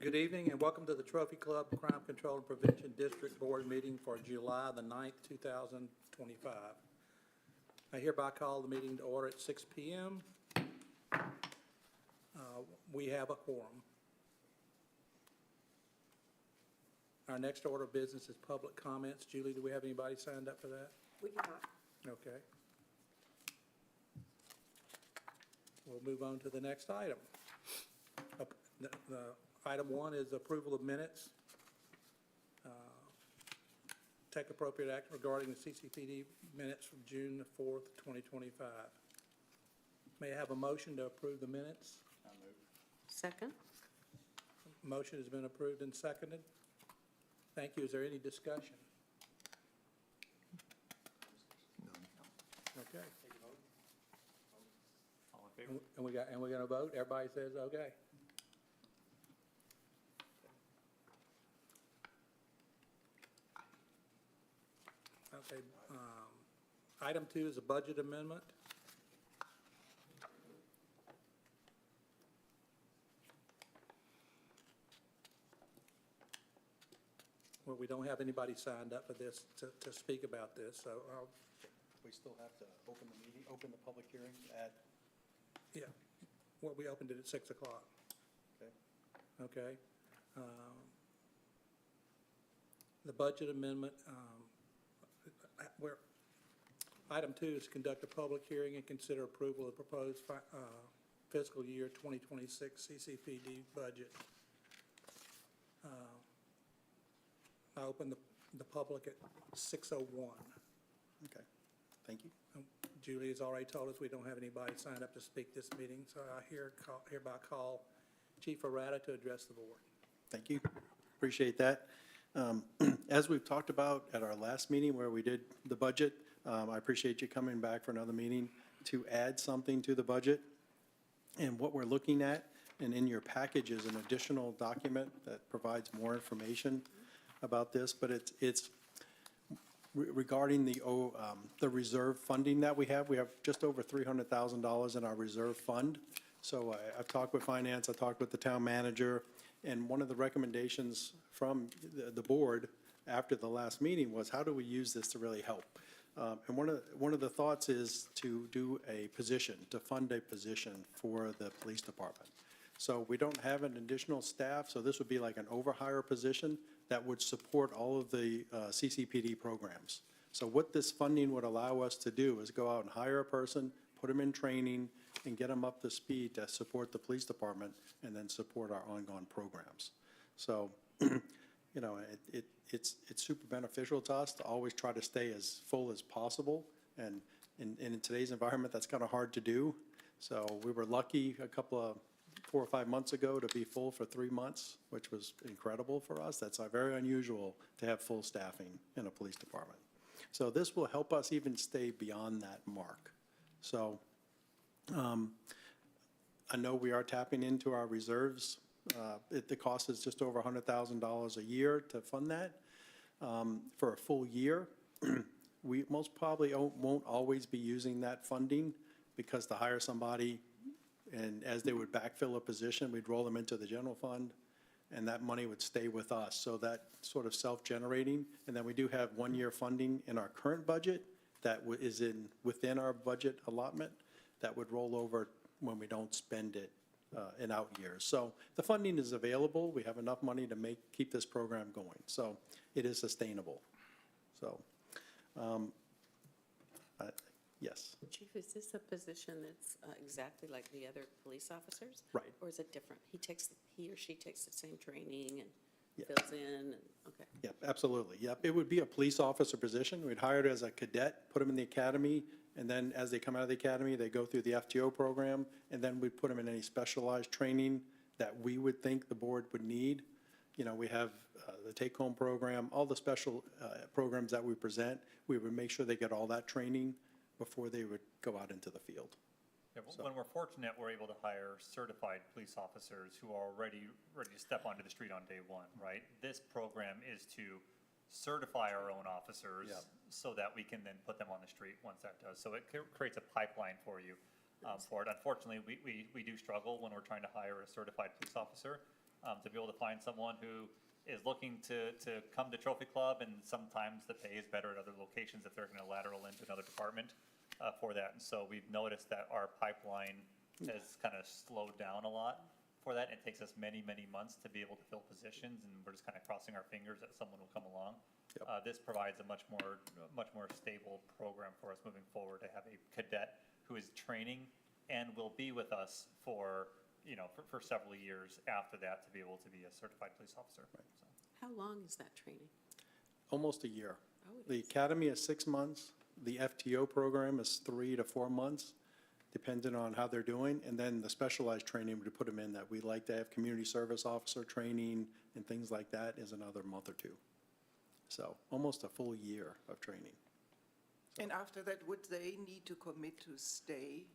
Good evening and welcome to the Trophy Club Crime Control and Prevention District Board meeting for July the 9th, 2025. I hereby call the meeting to order at 6 p.m. We have a quorum. Our next order of business is public comments. Julie, do we have anybody signed up for that? We do not. Okay. We'll move on to the next item. Item 1 is approval of minutes. Take appropriate action regarding the CCPD minutes from June the 4th, 2025. May I have a motion to approve the minutes? I'll move. Second? Motion has been approved and seconded. Thank you. Is there any discussion? Okay. All in favor? And we're going to vote? Everybody says okay. Okay. Item 2 is a budget amendment. Well, we don't have anybody signed up for this to speak about this, so We still have to open the meeting, open the public hearing at, yeah. Well, we opened it at 6 o'clock. okay? Okay. The budget amendment, item 2 is conduct a public hearing and consider approval of the proposed fiscal year 2026 CCPD budget. I open the public at 6:01. Okay, thank you. Julie has already told us we don't have anybody signed up to speak this meeting, so I hereby call Chief Arata to address the board. Thank you, appreciate that. As we've talked about at our last meeting where we did the budget, I appreciate you coming back for another meeting to add something to the budget. And what we're looking at, and in your package is an additional document that provides more information about this, but it's regarding the reserve funding that we have. We have just over $300,000 in our reserve fund. So I've talked with finance, I talked with the town manager, and one of the recommendations from the board after the last meeting was, how do we use this to really help? And one of the thoughts is to do a position, to fund a position for the police department. So we don't have an additional staff, so this would be like an overhire position that would support all of the CCPD programs. So what this funding would allow us to do is go out and hire a person, put them in training, and get them up to speed to support the police department and then support our ongoing programs. So, you know, it's super beneficial to us to always try to stay as full as possible. And in today's environment, that's kind of hard to do. So we were lucky a couple of 4 or 5 months ago to be full for 3 months, which was incredible for us. That's very unusual to have full staffing in a police department. So this will help us even stay beyond that mark. So I know we are tapping into our reserves. The cost is just over $100,000 a year to fund that for a full year. We most probably won't always be using that funding, because to hire somebody, and as they would backfill a position, we'd roll them into the general fund, and that money would stay with us. So that sort of self-generating. And then we do have 1-year funding in our current budget that is within our budget allotment that would roll over when we don't spend it in out years. So the funding is available. We have enough money to keep this program going. So it is sustainable. So yes. Chief, is this a position that's exactly like the other police officers? Right. Or is it different? He or she takes the same training and Yeah. fills in, okay. Yep, absolutely. Yep, it would be a police officer position. We'd hire it as a cadet, put them in the academy, and then as they come out of the academy, they go through the FTO program, and then we'd put them in any specialized training that we would think the board would need. You know, we have the take-home program, all the special programs that we present. We would make sure they get all that training before they would go out into the field. Yeah, when we're fortunate, we're able to hire certified police officers who are ready to step onto the street on day one, right? This program is to certify our own officers so that we can then put them on the street once that does. So it creates a pipeline for you for it. Unfortunately, we do struggle when we're trying to hire a certified police officer. to be able to find someone who is looking to come to Trophy Club, and sometimes the pay is better at other locations if they're gonna lateral into another department, for that. And so we've noticed that our pipeline has kind of slowed down a lot for that. It takes us many, many months to be able to fill positions, and we're just kind of crossing our fingers that someone will come along. Yep. This provides a much more stable program for us moving forward, to have a cadet who is training and will be with us for, for several years after that, to be able to be a certified police officer. So. How long is that training? Almost a year. Oh, it The is. academy is 6 months. The FTO program is 3 to 4 months, depending on how they're doing. And then the specialized training, we put them in that we like to have community service officer training and things like that, is another month or 2. So almost a full year of training. And after that, would they need to commit to stay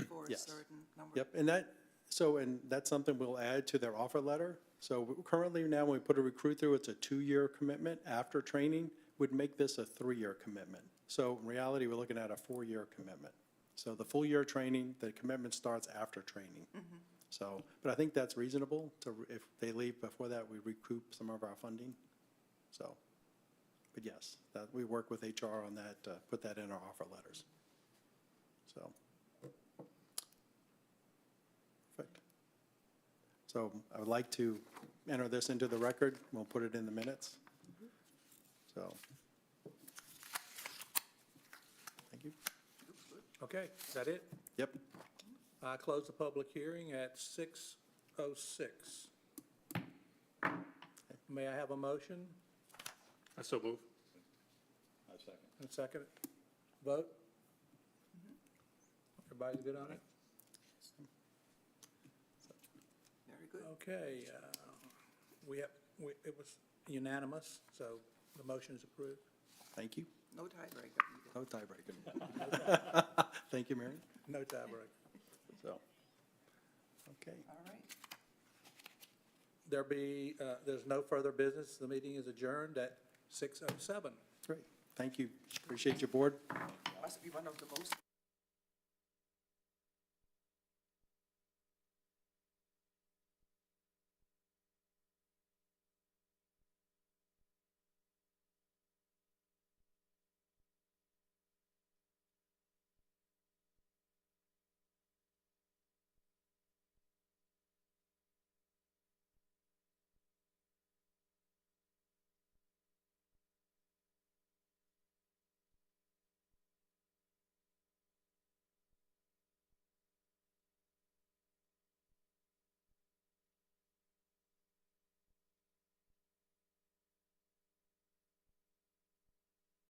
for a Yes. certain number? Yep, and that's something we'll add to their offer letter. So currently now, when we put a recruit through, it's a 2-year commitment. After training, would make this a 3-year commitment. So in reality, we're looking at a 4-year commitment. So the full year training, the commitment starts after training. So, but I think that's reasonable, if they leave before that, we recoup some of our funding. So, but yes, that, we work with HR on that, put that in our offer letters. So. Perfect. So I would like to enter this into the record. We'll put it in the minutes. So. Thank you. Okay, is that it? Yep. I close the public hearing at 6:06. May I have a motion? I so move. And a second? Vote? Everybody's good on it? Very good. Okay, it was unanimous, so the motion is approved. Thank you. No tiebreaker either. No tiebreaker. Thank you, Mary. No tiebreak. So, okay. All right. There's no further business. The meeting is adjourned at 6:07. Great. Thank you. Appreciate your board. Must be one of the most